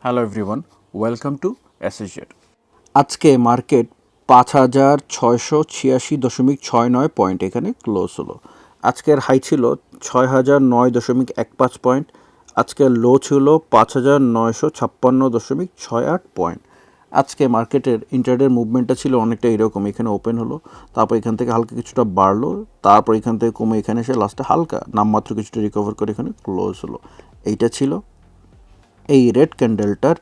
Hello everyone, welcome to SSZ. আজকে market 5,686.69 point এখানে close হলো। আজকের হাই ছিল 6,009.15 পয়েন্ট, আজকের লো ছিল 5,956.68 পয়েন্ট। আজকে মার্কেটের ইন্টারডে মুভমেন্টটা ছিল অনেকটা এরকম, এখানে ওপেন হলো, তারপর এখান থেকে হালকা কিছুটা বাড়লো, তারপর এখান থেকে কমে এখানে এসে লাস্টে হালকা নামমাত্র কিছুটা রিকভার করে এখানে ক্লোজ হলো। এইটা ছিল এই রেড ক্যান্ডেলটার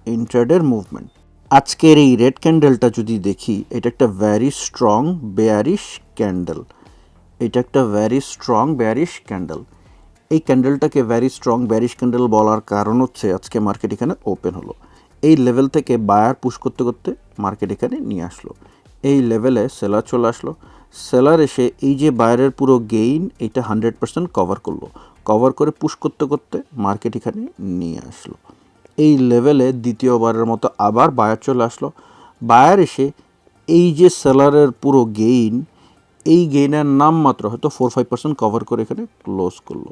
ইন্ট্রাডের মুভমেন্ট। আজকের এই রেড ক্যান্ডেলটা যদি দেখি, এটা একটা ভ্যারি স্ট্রং বেয়ারিশ ক্যান্ডেল। এটা একটা ভ্যারি স্ট্রং বেয়ারিশ ক্যান্ডেল। এই ক্যান্ডেলটাকে ভ্যারি স্ট্রং বেয়ারিশ ক্যান্ডেল বলার কারণ হচ্ছে আজকে মার্কেট এখানে ওপেন হলো। এই লেভেল থেকে বায়ার পুশ করতে করতে মার্কেট এখানে নিয়ে আসলো। এই লেভেলে সেলার চলে আসলো। সেলার এসে এই যে বায়ারের পুরো গেইন এইটা 100% কভার করলো। কভার করে পুশ করতে করতে মার্কেট এখানে নিয়ে আসলো। এই লেভেলে দ্বিতীয়বারের মতো আবার বায়ার চলে আসলো। বায়ার এসে এই যে সেলারের পুরো গেইন, এই গেইনের নামমাত্র হয়তো 4-5% কভার করে এখানে ক্লোজ করলো।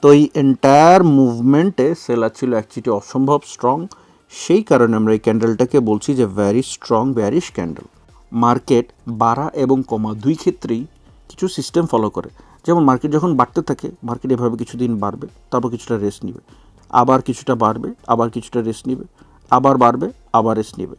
তো এই এন্টায়ার মুভমেন্টে সেলার ছিল অ্যাকচুয়ালি অসম্ভব স্ট্রং। সেই কারণে আমরা এই ক্যান্ডেলটাকে বলছি যে very strong bearish candle. Market বাড়া এবং কমা দুই ক্ষেত্রেই কিছু সিস্টেম ফলো করে। যেমন মার্কেট যখন বাড়তে থাকে, মার্কেট এভাবে কিছুদিন বাড়বে, তারপর কিছুটা রেস্ট নিবে, আবার কিছুটা বাড়বে, আবার কিছুটা রেস্ট নিবে, আবার বাড়বে, আবার রেস্ট নিবে।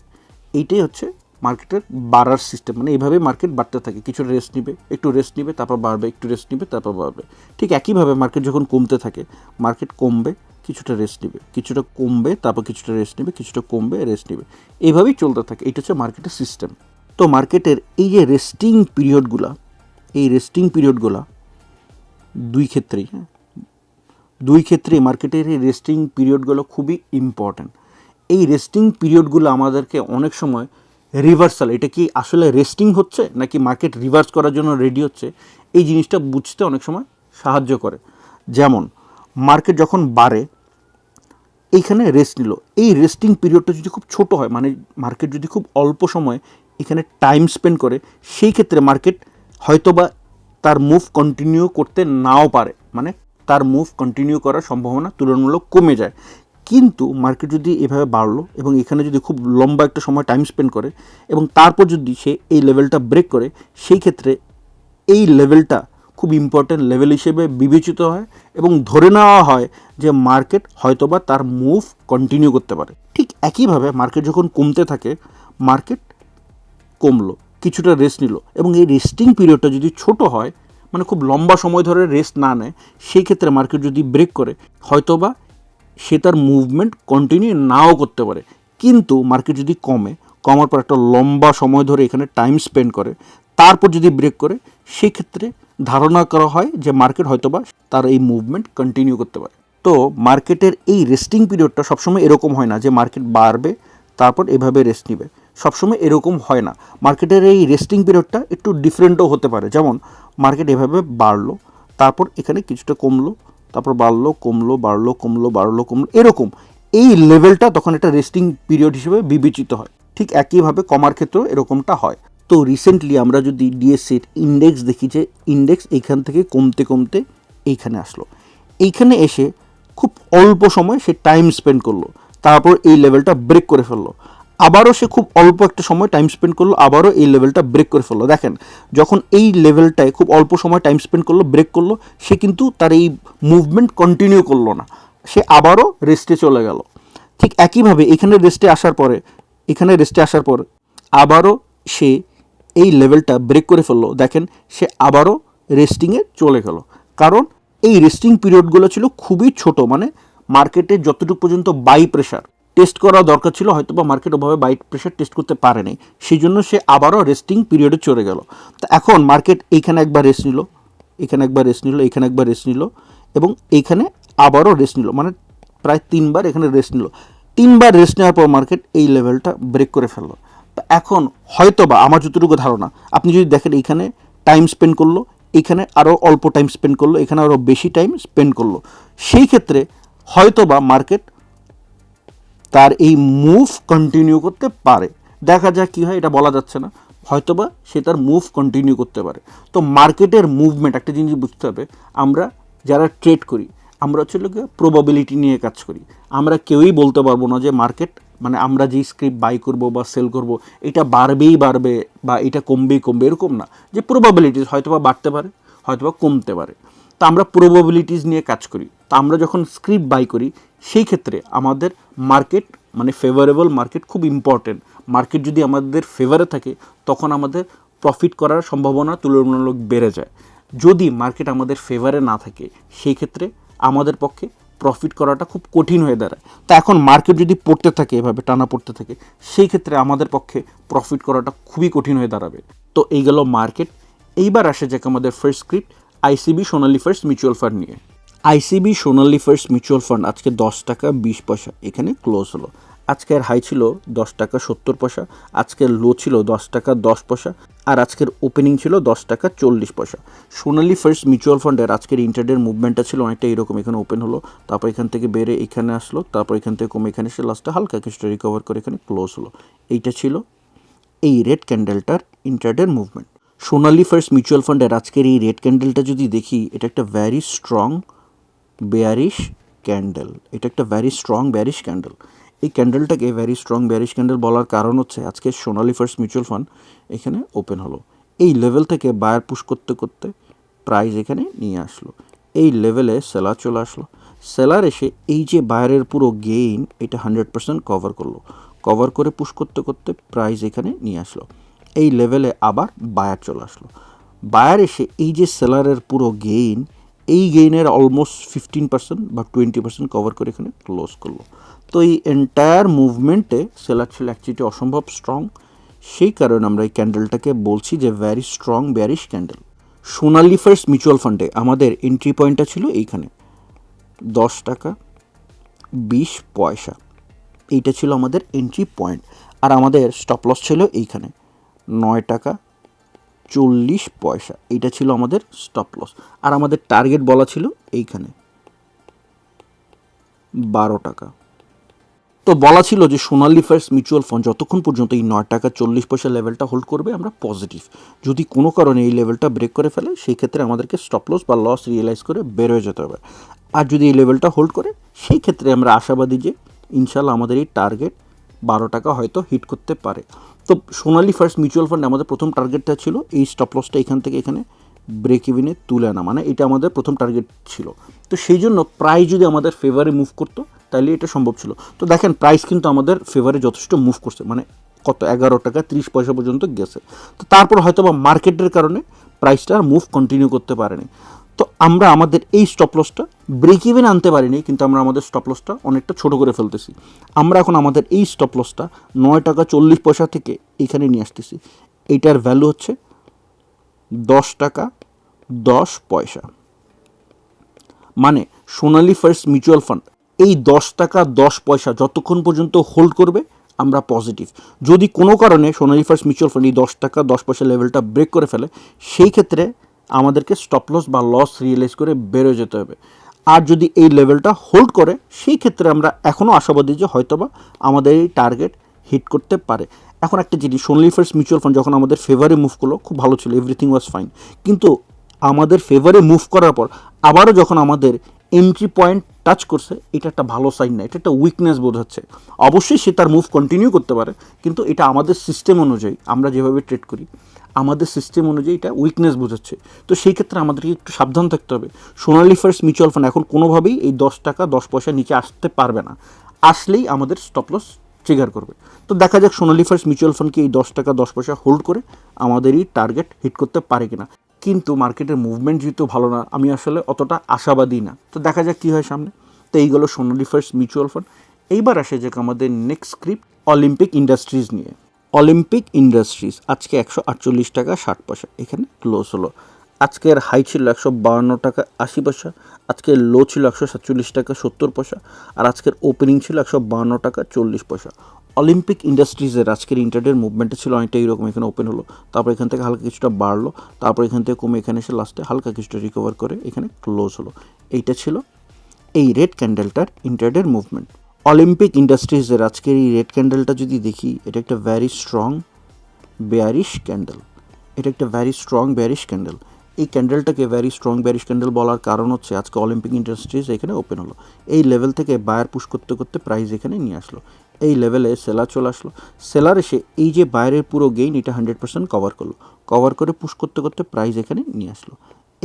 এইটাই হচ্ছে মার্কেটের বাড়ার সিস্টেম। মানে এইভাবে মার্কেট বাড়তে থাকে, কিছুটা রেস্ট নিবে, একটু রেস্ট নিবে, তারপর বাড়বে, একটু রেস্ট নিবে, তারপর বাড়বে। ঠিক একইভাবে মার্কেট যখন কমতে থাকে, মার্কেট কমবে, কিছুটা রেস্ট নিবে, কিছুটা কমবে, তারপর কিছুটা রেস্ট নিবে, কিছুটা কমবে, রেস্ট নিবে, এইভাবেই চলতে থাকে। এটা হচ্ছে মার্কেটের সিস্টেম। তো মার্কেটের এই যে রেস্টিং পিরিয়ডগুলা, এই রেস্টিং পিরিয়ডগুলা দুই ক্ষেত্রেই দুই ক্ষেত্রে মার্কেটের এই রেস্টিং পিরিয়ডগুলো খুবই ইম্পর্ট্যান্ট। এই রেস্টিং পিরিয়ডগুলো আমাদেরকে অনেক সময় রিভার্সাল, এটা কি আসলে রেস্টিং হচ্ছে নাকি মার্কেট রিভার্স করার জন্য রেডি হচ্ছে, এই জিনিসটা বুঝতে অনেক সময় সাহায্য করে। যেমন মার্কেট যখন বাড়ে, এইখানে রেস্ট নিল, এই রেস্টিং পিরিয়ডটা যদি খুব ছোট হয়, মানে মার্কেট যদি খুব অল্প সময় এখানে টাইম স্পেন্ড করে, সেই ক্ষেত্রে মার্কেট হয়তোবা তার মুভ কন্টিনিউ করতে নাও পারে, মানে তার মুভ কন্টিনিউ করার সম্ভাবনা তুলনামূলক কমে যায়। কিন্তু মার্কেট যদি এভাবে বাড়লো এবং এখানে যদি খুব লম্বা একটা সময় টাইম স্পেন্ড করে এবং তারপর যদি সে এই লেভেলটা ব্রেক করে, সেই ক্ষেত্রে এই লেভেলটা খুব ইম্পর্ট্যান্ট লেভেল হিসেবে বিবেচিত হয় এবং ধরে নেওয়া হয় যে মার্কেট হয়তোবা তার মুভ কন্টিনিউ করতে পারে। ঠিক একইভাবে মার্কেট যখন কমতে থাকে, মার্কেট কমলো, কিছুটা রেস্ট নিল এবং এই রেস্টিং পিরিয়ডটা যদি ছোট হয়, মানে খুব লম্বা সময় ধরে রেস্ট না নেয়, সেই ক্ষেত্রে মার্কেট যদি ব্রেক করে, হয়তোবা সে তার মুভমেন্ট কন্টিনিউ নাও করতে পারে। কিন্তু মার্কেট যদি কমার পর একটা লম্বা সময় ধরে এখানে টাইম স্পেন্ড করে, তারপর যদি ব্রেক করে, সেই ক্ষেত্রে ধারণা করা হয় যে মার্কেট হয়তোবা তার এই মুভমেন্ট কন্টিনিউ করতে পারে। তো মার্কেটের এই রেস্টিং পিরিয়ডটা সবসময় এরকম হয় না যে মার্কেট বাড়বে তারপর এভাবে রেস্ট নিবে, সবসময় এরকম হয় না। মার্কেটের এই রেস্টিং পিরিয়ডটা একটু ডিফারেন্টও হতে পারে। যেমন মার্কেট এভাবে বাড়লো, তারপর এখানে কিছুটা কমলো, তারপর বাড়লো, কমলো, বাড়লো, কমলো, বাড়লো, কমলো, এরকম। এই লেভেলটা তখন একটা রেস্টিং পিরিয়ড হিসেবে বিবেচিত হয়। ঠিক একইভাবে কমার ক্ষেত্রেও এরকমটা হয়। তো রিসেন্টলি আমরা যদি ডিএসসির ইন্ডেক্স দেখি, যে ইন্ডেক্স এইখান থেকে কমতে কমতে এইখানে আসলো, এইখানে এসে খুব অল্প সময় সে টাইম স্পেন্ড করলো, তারপর এই লেভেলটা ব্রেক করে ফেললো। আবারও সে খুব অল্প একটা সময় টাইম স্পেন্ড করলো, আবারও এই লেভেলটা ব্রেক করে ফেললো। দেখেন, যখন এই লেভেলটায় খুব অল্প সময় টাইম স্পেন্ড করলো, ব্রেক করলো, সে কিন্তু তার এই মুভমেন্ট কন্টিনিউ করলো না, সে আবারও রেস্টে চলে গেল। ঠিক একইভাবে এখানে রেস্টে আসার পর আবারও সে এই লেভেলটা ব্রেক করে ফেললো। দেখেন, সে আবারও রেস্টিংয়ে চলে গেল, কারণ এই রেস্টিং পিরিয়ডগুলো ছিল খুবই ছোট। মানে মার্কেটে যতটুকু পর্যন্ত বাই প্রেশার টেস্ট করা দরকার ছিল, হয়তো বা মার্কেট ওভাবে বাই প্রেশার টেস্ট করতে পারেনি, সেই জন্য সে আবারও রেস্টিং পিরিয়ডে চলে গেল। তো এখন মার্কেট এইখানে একবার রেস্ট নিল, এখানে একবার রেস্ট নিল, এখানে একবার রেস্ট নিল এবং এইখানে আবারও রেস্ট নিল, মানে প্রায় 3বার এখানে রেস্ট নিল। 3বার রেস্ট নেওয়ার পর মার্কেট এই লেভেলটা ব্রেক করে ফেললো। তো এখন হয়তোবা আমার যতটুকু ধারণা, আপনি যদি দেখেন এইখানে টাইম স্পেন্ড করলো, এখানে আরও অল্প টাইম স্পেন্ড করলো, এখানে আরও বেশি টাইম স্পেন্ড করলো, সেই ক্ষেত্রে হয়তোবা মার্কেট তার এই মুভ কন্টিনিউ করতে পারে। দেখা যাক কী হয়, এটা বলা যাচ্ছে না, হয়তোবা সে তার মুভ কন্টিনিউ করতে পারে। তো মার্কেটের মুভমেন্ট একটা জিনিস বুঝতে হবে, আমরা যারা ট্রেড করি, আমরা হচ্ছে প্রবাবিলিটি নিয়ে কাজ করি। আমরা কেউই বলতে পারবো না যে মার্কেট মানে আমরা যেই স্ক্রিপ্ট বাই করব বা সেল করব এটা বাড়বেই বাড়বে বা এটা কমবেই কমবে, এরকম না। যে প্রবাবিলিটিস হয়তো বা বাড়তে পারে, হয়তো বা কমতে পারে। তো আমরা প্রবাবিলিটিস নিয়ে কাজ করি। তো আমরা যখন স্ক্রিপ্ট বাই করি সেই ক্ষেত্রে আমাদের মার্কেট মানে ফেভারেবল মার্কেট খুব ইম্পর্টেন্ট। মার্কেট যদি আমাদের ফেভারে থাকে তখন আমাদের প্রফিট করার সম্ভাবনা তুলনামূলক বেড়ে যায়। যদি মার্কেট আমাদের ফেভারে না থাকে সেই ক্ষেত্রে আমাদের পক্ষে প্রফিট করাটা খুব কঠিন হয়ে দাঁড়ায়। তা এখন মার্কেট যদি পড়তে থাকে, এভাবে টানা পড়তে থাকে, সেই ক্ষেত্রে আমাদের পক্ষে প্রফিট করাটা খুবই কঠিন হয়ে দাঁড়াবে। তো এই গেল মার্কেট। এইবার আসে যাক আমাদের ফার্স্ট স্ক্রিপ্ট আইসিবি সোনালী ফার্স্ট মিউচুয়াল ফান্ড নিয়ে। আইসিবি সোনালী ফার্স্ট মিউচুয়াল ফান্ড আজকে 10 টাকা 20 পয়সা এখানে ক্লোজ হলো। আজকের হাই ছিল 10 টাকা 70 পয়সা, আজকের লো ছিল 10 টাকা 10 পয়সা, আর আজকের ওপেনিং ছিল 10 টাকা 40 পয়সা। সোনালী ফার্স্ট মিউচুয়াল ফান্ডের আজকের ইন্টারডের মুভমেন্টটা ছিল অনেকটা এরকম। এখানে ওপেন হলো, তারপর এখান থেকে বেড়ে এখানে আসলো, তারপর এখান থেকে কমে এখানে এসে লাস্টে হালকা কিছুটা রিকভার করে এখানে ক্লোজ হলো। এইটা ছিল এই রেড ক্যান্ডেলটার ইন্টারডের মুভমেন্ট। সোনালী ফার্স্ট মিউচুয়াল ফান্ডের আজকের এই রেড ক্যান্ডেলটা যদি দেখি, এটা একটা ভ্যারি স্ট্রং বেয়ারিশ ক্যান্ডেল। এটা একটা ভ্যারি স্ট্রং বেয়ারিশ ক্যান্ডেল। এই ক্যান্ডেলটাকে ভ্যারি স্ট্রং বেয়ারিশ ক্যান্ডেল বলার কারণ হচ্ছে আজকে সোনালী ফার্স্ট মিউচুয়াল ফান্ড এখানে ওপেন হলো। এই লেভেল থেকে বায়ার পুশ করতে করতে প্রাইস এখানে নিয়ে আসলো। এই লেভেলে সেলার চলে আসলো। সেলার এসে এই যে বায়ারের পুরো গেইন এটা 100% কভার করলো। কভার করে পুশ করতে করতে প্রাইস এখানে নিয়ে আসলো। এই লেভেলে আবার বায়ার চলে আসলো। বায়ার এসে এই যে সেলারের পুরো গেইন, এই গেইনের অলমোস্ট 15% বা 20% কভার করে এখানে ক্লোজ করলো। তো এই এন্টায়ার মুভমেন্টে সেলার ছিল অ্যাকচুয়ালি অসম্ভব স্ট্রং। সেই কারণে আমরা এই ক্যান্ডেলটাকে বলছি যে ভ্যারি স্ট্রং বেয়ারিশ ক্যান্ডেল। সোনালী ফার্স্ট মিউচুয়াল ফান্ডে আমাদের এন্ট্রি পয়েন্টটা ছিল এইখানে 10 টাকা 20 পয়সা। এইটা ছিল আমাদের এন্ট্রি পয়েন্ট। আর আমাদের স্টপ লস ছিল এইখানে 9 টাকা 40 পয়সা। এইটা ছিল আমাদের স্টপ লস। আর আমাদের টার্গেট বলা ছিল এইখানে 12 টাকা। তো বলা ছিল যে সোনালী ফার্স্ট মিউচুয়াল ফান্ড যতক্ষণ পর্যন্ত এই 9 টাকা 40 পয়সা লেভেলটা হোল্ড করবে আমরা পজিটিভ। যদি কোনো কারণে এই লেভেলটা ব্রেক করে ফেলে সেই ক্ষেত্রে আমাদেরকে স্টপ লস বা লস রিয়েলাইজ করে বের হয়ে যেতে হবে। আর যদি এই লেভেলটা হোল্ড করে সেই ক্ষেত্রে আমরা আশাবাদী যে ইনশাল্লাহ আমাদের এই টার্গেট 12 টাকা হয়তো হিট করতে পারে। তো সোনালী ফার্স্ট মিউচুয়াল ফান্ড আমাদের প্রথম টার্গেটটা ছিল এই স্টপ লসটা এখান থেকে এখানে ব্রেক ইভিনে তুলে আনা, মানে এটা আমাদের প্রথম টার্গেট ছিল। তো সেই জন্য প্রাইস যদি আমাদের ফেভারে মুভ করতো তাহলে এটা সম্ভব ছিল। তো দেখেন প্রাইস কিন্তু আমাদের ফেভারে যথেষ্ট মুভ করছে, মানে কত 11 টাকা 30 পয়সা পর্যন্ত গেছে। তো তারপর হয়তো বা মার্কেটের কারণে প্রাইসটা আর মুভ কন্টিনিউ করতে পারেনি। তো আমরা আমাদের এই স্টপ লসটা ব্রেক ইভেন আনতে পারিনি, কিন্তু আমরা আমাদের স্টপ লসটা অনেকটা ছোটো করে ফেলতেছি। আমরা এখন আমাদের এই স্টপ লসটা 9 টাকা 40 পয়সা থেকে এখানে নিয়ে আসতেছি। এইটার ভ্যালু হচ্ছে 10 টাকা 10 পয়সা। মানে সোনালী ফার্স্ট মিউচুয়াল ফান্ড এই 10 টাকা 10 পয়সা যতক্ষণ পর্যন্ত হোল্ড করবে আমরা পজিটিভ। যদি কোনো কারণে সোনালী ফার্স্ট মিউচুয়াল ফান্ড এই 10 টাকা 10 পয়সা লেভেলটা ব্রেক করে ফেলে সেই ক্ষেত্রে আমাদেরকে স্টপ লস বা লস রিয়েলাইজ করে বেরোয় যেতে হবে। আর যদি এই লেভেলটা হোল্ড করে সেই ক্ষেত্রে আমরা এখনও আশাবাদী যে হয়তোবা আমাদের এই টার্গেট হিট করতে পারে। এখন একটা জিনিস, সোনালী ফার্স্ট মিউচুয়াল ফান্ড যখন আমাদের ফেভারে মুভ করলো খুব ভালো ছিল, এভরিথিং ওয়াজ ফাইন। কিন্তু আমাদের ফেভারে মুভ করার পর আবারও যখন আমাদের এন্ট্রি পয়েন্ট টাচ করছে, এটা একটা ভালো সাইন না, এটা একটা উইকনেস বোধ হচ্ছে। অবশ্যই সে তার মুভ কন্টিনিউ করতে পারে, কিন্তু এটা আমাদের সিস্টেম অনুযায়ী আমরা যেভাবে ট্রেড করি আমাদের সিস্টেম অনুযায়ী এটা উইকনেস বোঝাচ্ছে। তো সেই ক্ষেত্রে আমাদেরকে একটু সাবধান থাকতে হবে। সোনালী ফার্স্ট মিউচুয়াল ফান্ড এখন কোনোভাবেই এই 10 টাকা 10 পয়সা নিচে আসতে পারবে না, আসলেই আমাদের স্টপ লস ট্রিগার করবে। তো দেখা যাক সোনালী ফার্স্ট মিউচুয়াল ফান্ডকে এই 10 টাকা 10 পয়সা হোল্ড করে আমাদেরই টার্গেট হিট করতে পারে কিনা। কিন্তু মার্কেটের মুভমেন্ট যেহেতু ভালো না, আমি আসলে অতটা আশাবাদী না। তো দেখা যাক কী হয় সামনে। তো এইগুলো সোনালী ফার্স্ট মিউচুয়াল ফান্ড। এইবার আসে যাক আমাদের নেক্সট স্ক্রিপ্ট অলিম্পিক ইন্ডাস্ট্রিজ নিয়ে। অলিম্পিক ইন্ডাস্ট্রিজ আজকে 148 টাকা 60 পয়সা এখানে ক্লোজ হলো। আজকের হাই ছিল 152 টাকা 80 পয়সা, আজকের লো ছিল 147 টাকা 70 পয়সা, আর আজকের ওপেনিং ছিল 152 টাকা 40 পয়সা। অলিম্পিক ইন্ডাস্ট্রিজের আজকের ইন্টারডের মুভমেন্টটা ছিল অনেকটা এইরকম। এখানে ওপেন হলো, তারপর এখান থেকে হালকা কিছুটা বাড়লো, তারপর এখান থেকে কমে এখানে এসে লাস্টে হালকা কিছুটা রিকভার করে এখানে ক্লোজ হলো। এইটা ছিল এই রেড ক্যান্ডেলটার ইন্টারডের মুভমেন্ট। অলিম্পিক ইন্ডাস্ট্রিজের আজকের এই রেড ক্যান্ডেলটা যদি দেখি, এটা একটা ভ্যারি স্ট্রং বেয়ারিশ ক্যান্ডেল। এটা একটা ভ্যারি স্ট্রং বেয়ারিশ ক্যান্ডেল। এই ক্যান্ডেলটাকে ভ্যারি স্ট্রং ব্যারিশ ক্যান্ডেল বলার কারণ হচ্ছে আজকে অলিম্পিক ইন্ডাস্ট্রিজ এখানে ওপেন হলো। এই লেভেল থেকে বায়ার পুশ করতে করতে প্রাইস এখানে নিয়ে আসলো। এই লেভেলে সেলার চলে আসলো। সেলার এসে এই যে বায়ারের পুরো গেইন এটা 100% কভার করলো, কভার করে পুশ করতে করতে প্রাইস এখানে নিয়ে আসলো।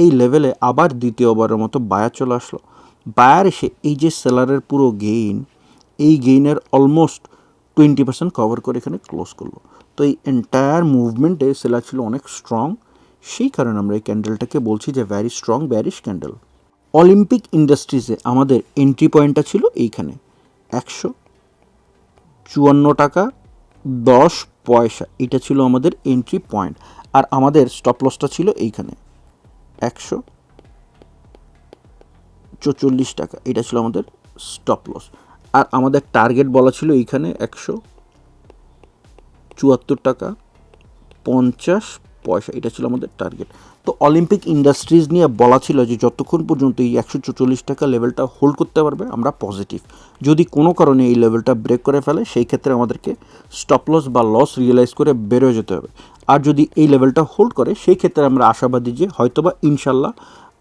এই লেভেলে আবার দ্বিতীয়বারের মতো বায়ার চলে আসলো। বায়ার এসে এই যে সেলারের পুরো গেইন, এই গেইনের অলমোস্ট 20% কভার করে এখানে ক্লোজ করলো। তো এই এন্টায়ার মুভমেন্টে সেলার ছিল অনেক স্ট্রং, সেই কারণে আমরা এই ক্যান্ডেলটাকে বলছি যে very strong bearish candle. Olympic ইন্ডাস্ট্রিজে আমাদের এন্ট্রি পয়েন্টটা ছিল এইখানে 154 টাকা 10 পয়সা, এটা ছিল আমাদের এন্ট্রি পয়েন্ট। আর আমাদের স্টপ লসটা ছিল এইখানে 144 টাকা, এটা ছিল আমাদের স্টপ লস। আর আমাদের টার্গেট বলা ছিল এইখানে 174 টাকা 50 পয়সা, এটা ছিল আমাদের টার্গেট। তো অলিম্পিক ইন্ডাস্ট্রিজ নিয়ে বলা ছিল যে যতক্ষণ পর্যন্ত এই 144 টাকা লেভেলটা হোল্ড করতে পারবে আমরা পজিটিভ। যদি কোনো কারণে এই লেভেলটা ব্রেক করে ফেলে সেই ক্ষেত্রে আমাদেরকে স্টপ লস বা লস রিয়েলাইজ করে বেরোয় যেতে হবে। আর যদি এই লেভেলটা হোল্ড করে সেই ক্ষেত্রে আমরা আশাবাদী যে হয়তোবা ইনশাল্লাহ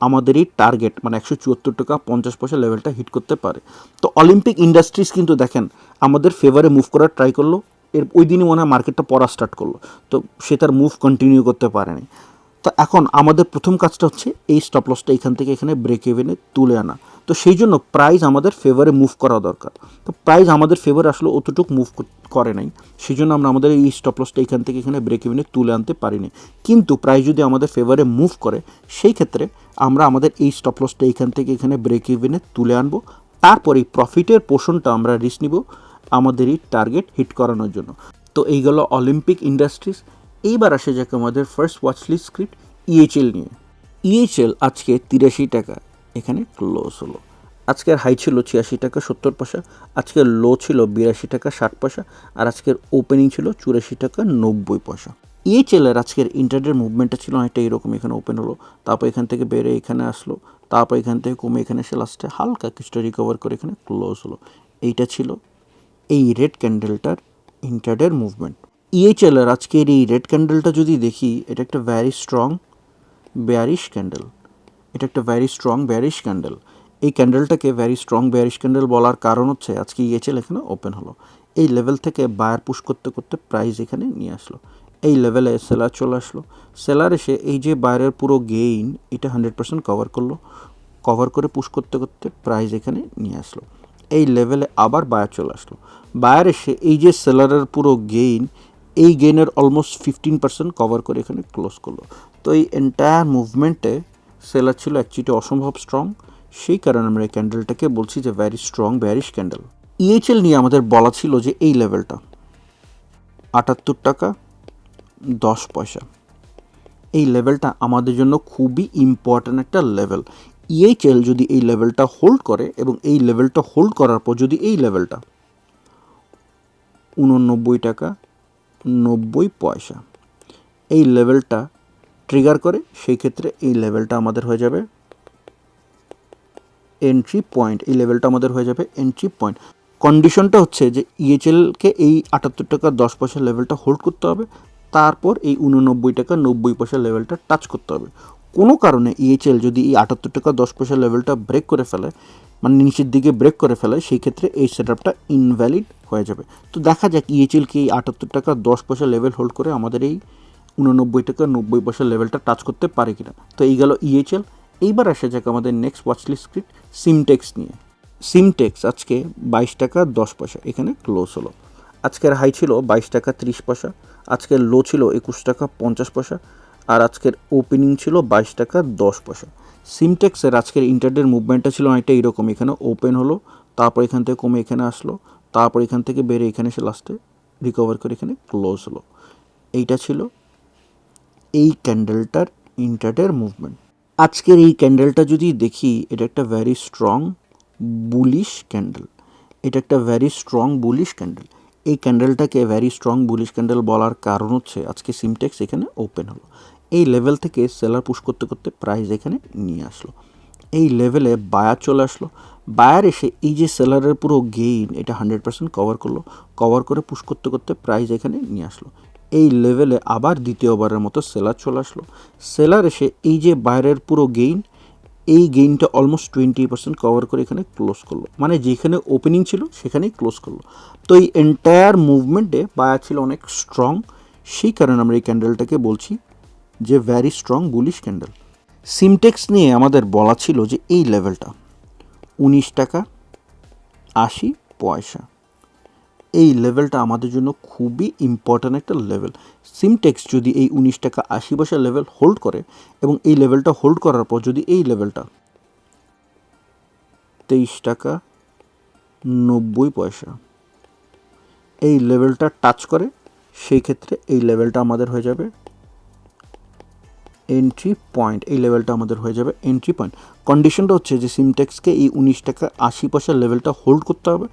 আমাদের এই টার্গেট মানে 174 টাকা 50 পয়সা লেভেলটা হিট করতে পারে। তো অলিম্পিক ইন্ডাস্ট্রিজ কিন্তু দেখেন আমাদের ফেভারে মুভ করার ট্রাই করলো, এর ওই দিনই মনে হয় মার্কেটটা পড়া স্টার্ট করলো, তো সে তার মুভ কন্টিনিউ করতে পারেনি। তো এখন আমাদের প্রথম কাজটা হচ্ছে এই স্টপ লসটা এখান থেকে এখানে ব্রেক ইভেনে তুলে আনা। তো সেই জন্য প্রাইস আমাদের ফেভারে মুভ করা দরকার। তো প্রাইস আমাদের ফেভারে আসলে অতটুকু মুভ করে নাই, সেই জন্য আমরা আমাদের এই স্টপ লসটা এখান থেকে এখানে ব্রেক ইভেনে তুলে আনতে পারিনি। কিন্তু প্রাইস যদি আমাদের ফেভারে মুভ করে সেই ক্ষেত্রে আমরা আমাদের এই স্টপ লসটা এখান থেকে এখানে ব্রেক ইভেনে তুলে আনবো। তারপরে প্রফিটের পোর্শনটা আমরা রিস্ক নিব আমাদের এই টার্গেট হিট করানোর জন্য। তো এই গেল অলিম্পিক ইন্ডাস্ট্রিজ। এইবার আসে যাক আমাদের ফার্স্ট ওয়াচলিস্ট স্ক্রিপ্ট ইএইচএল নিয়ে। ইএইচএল আজকে 83 টাকা এখানে ক্লোজ হলো। আজকের হাই ছিল 86 টাকা 70 পয়সা, আজকের লো ছিল 82 টাকা 60 পয়সা, আর আজকের ওপেনিং ছিল 84 টাকা 90 পয়সা। ইএইচএলের আজকের ইন্টারডের মুভমেন্টটা ছিল অনেকটা এরকম, এখানে ওপেন হলো, তারপর এখান থেকে বেড়ে এখানে আসলো, তারপর এখান থেকে কমে এখানে এসে লাস্টে হালকা কিছুটা রিকভার করে এখানে ক্লোজ হলো। এইটা ছিল এই রেড ক্যান্ডেলটার ইন্টারডের মুভমেন্ট। ইএইচএলের আজকের এই রেড ক্যান্ডেলটা যদি দেখি, এটা একটা ভ্যারি স্ট্রং বেয়ারিশ ক্যান্ডেল, এটা একটা ভ্যারি স্ট্রং বেয়ারিশ ক্যান্ডেল। এই ক্যান্ডেলটাকে ভ্যারি স্ট্রং বেয়ারিশ ক্যান্ডেল বলার কারণ হচ্ছে আজকে ইএইচএল এখানে ওপেন হলো। এই লেভেল থেকে বায়ার পুশ করতে করতে প্রাইস এখানে নিয়ে আসলো। এই লেভেলে সেলার চলে আসলো। সেলার এসে এই যে বায়ারের পুরো গেইন এটা 100% কভার করলো, কভার করে পুশ করতে করতে প্রাইস এখানে নিয়ে আসলো। এই লেভেলে আবার বায়ার চলে আসলো। বায়ার এসে এই যে সেলারের পুরো গেইন, এই গেইনের অলমোস্ট 15% কভার করে এখানে ক্লোজ করলো। তো এই এন্টায়ার মুভমেন্টে সেলার ছিল অ্যাকচুয়ালি অসম্ভব স্ট্রং, সেই কারণে আমরা এই ক্যান্ডেলটাকে বলছি যে very strong bearish candle. EHL নিয়ে আমাদের বলা ছিল যে এই লেভেলটা 78 টাকা 10 পয়সা, এই লেভেলটা আমাদের জন্য খুবই ইম্পর্ট্যান্ট একটা লেভেল। ইএইচএল যদি এই লেভেলটা হোল্ড করে এবং এই লেভেলটা হোল্ড করার পর যদি এই লেভেলটা 89 টাকা 90 পয়সা এই লেভেলটা ট্রিগার করে, সেই ক্ষেত্রে এই লেভেলটা আমাদের হয়ে যাবে এন্ট্রি পয়েন্ট, এই লেভেলটা আমাদের হয়ে যাবে এন্ট্রি পয়েন্ট। কন্ডিশনটা হচ্ছে যে ইএইচএলকে এই 78 টাকা 10 পয়সা লেভেলটা হোল্ড করতে হবে, তারপর এই 89 টাকা 90 পয়সা লেভেলটা টাচ করতে হবে। কোনো কারণে ইএইচএল যদি এই 78 টাকা 10 পয়সা লেভেলটা ব্রেক করে ফেলে, মানে নিচের দিকে ব্রেক করে ফেলে, সেই ক্ষেত্রে এই সেটআপটা ইনভ্যালিড হয়ে যাবে। তো দেখা যাক ইএইচএলকে এই 78 টাকা 10 পয়সা লেভেল হোল্ড করে আমাদের এই 89 টাকা 90 পয়সা লেভেলটা টাচ করতে পারে কিনা। তো এই গেল ইএইচএল। এইবার আসা যাক আমাদের নেক্সট ওয়াচলিস্ট স্ক্রিপ্ট সিমটেক্স নিয়ে। সিমটেক্স আজকে 22 টাকা 10 পয়সা এখানে ক্লোজ হলো। আজকের হাই ছিল 22 টাকা 30 পয়সা, আজকের লো ছিল 21 টাকা 50 পয়সা, আর আজকের ওপেনিং ছিল 22 টাকা 10 পয়সা। সিমটেক্সের আজকের ইন্টারডের মুভমেন্টটা ছিল অনেকটা এরকম, এখানে ওপেন হলো, তারপর এখান থেকে কমে এখানে আসলো, তারপর এখান থেকে বেড়ে এখানে এসে লাস্টে রিকভার করে এখানে ক্লোজ হলো। এইটা ছিল এই ক্যান্ডেলটার ইন্টারডের মুভমেন্ট। আজকের এই ক্যান্ডেলটা যদি দেখি, এটা একটা ভ্যারি স্ট্রং বুলিশ ক্যান্ডেল, এটা একটা ভ্যারি স্ট্রং বুলিশ ক্যান্ডেল। এই ক্যান্ডেলটাকে ভ্যারি স্ট্রং বুলিশ ক্যান্ডেল বলার কারণ হচ্ছে আজকে সিমটেক্স এখানে ওপেন হলো। এই লেভেল থেকে সেলার পুশ করতে করতে প্রাইস এখানে নিয়ে আসলো। এই লেভেলে বায়ার চলে আসলো। বায়ার এসে এই যে সেলারের পুরো গেইন এটা 100% কভার করলো, কভার করে পুশ করতে করতে প্রাইস এখানে নিয়ে আসলো। এই লেভেলে আবার দ্বিতীয়বারের মতো সেলার চলে আসলো। সেলার এসে এই যে বাইরের পুরো গেইন, এই গেইনটা অলমোস্ট 20% কভার করে এখানে ক্লোজ করলো, মানে যেখানে ওপেনিং ছিল সেখানেই ক্লোজ করলো। তো এই এন্টায়ার মুভমেন্টে বায়ার ছিল অনেক স্ট্রং, সেই কারণে আমরা এই ক্যান্ডেলটাকে বলছি যে ভ্যারি স্ট্রং বুলিশ ক্যান্ডেল। সিমটেক্স নিয়ে আমাদের বলা ছিল যে এই লেভেলটা 19 টাকা 80 পয়সা, এই লেভেলটা আমাদের জন্য খুবই ইম্পর্ট্যান্ট একটা লেভেল। সিমটেক্স যদি এই 19 টাকা 80 পয়সা লেভেল হোল্ড করে এবং এই লেভেলটা হোল্ড করার পর যদি এই লেভেলটা 23 টাকা 90 পয়সা এই লেভেলটা টাচ করে, সেই ক্ষেত্রে এই লেভেলটা আমাদের হয়ে যাবে এন্ট্রি পয়েন্ট। এই লেভেলটা আমাদের হয়ে যাবে এন্ট্রি পয়েন্ট। কন্ডিশনটা হচ্ছে যে সিমটেক্সকে এই 19 টাকা 80 পয়সা লেভেলটা হোল্ড করতে হবে,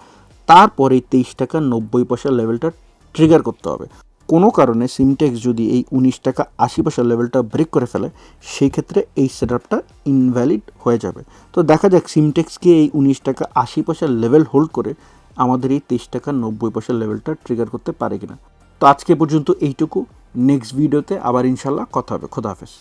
তারপরে 23 টাকা 90 পয়সা লেভেলটা ট্রিগার করতে হবে। কোনো কারণে সিমটেক্স যদি এই 19 টাকা 80 পয়সা লেভেলটা ব্রেক করে ফেলে, সেই ক্ষেত্রে এই সেটআপটা ইনভ্যালিড হয়ে যাবে। তো দেখা যাক সিমটেক্সকে এই 19 টাকা 80 পয়সা লেভেল হোল্ড করে আমাদের এই 23 টাকা 90 পয়সা লেভেলটা ট্রিগার করতে পারে কিনা। তো আজকে পর্যন্ত এইটুকু, নেক্সট ভিডিওতে আবার ইনশাল্লাহ কথা হবে। খোদা হাফেজ।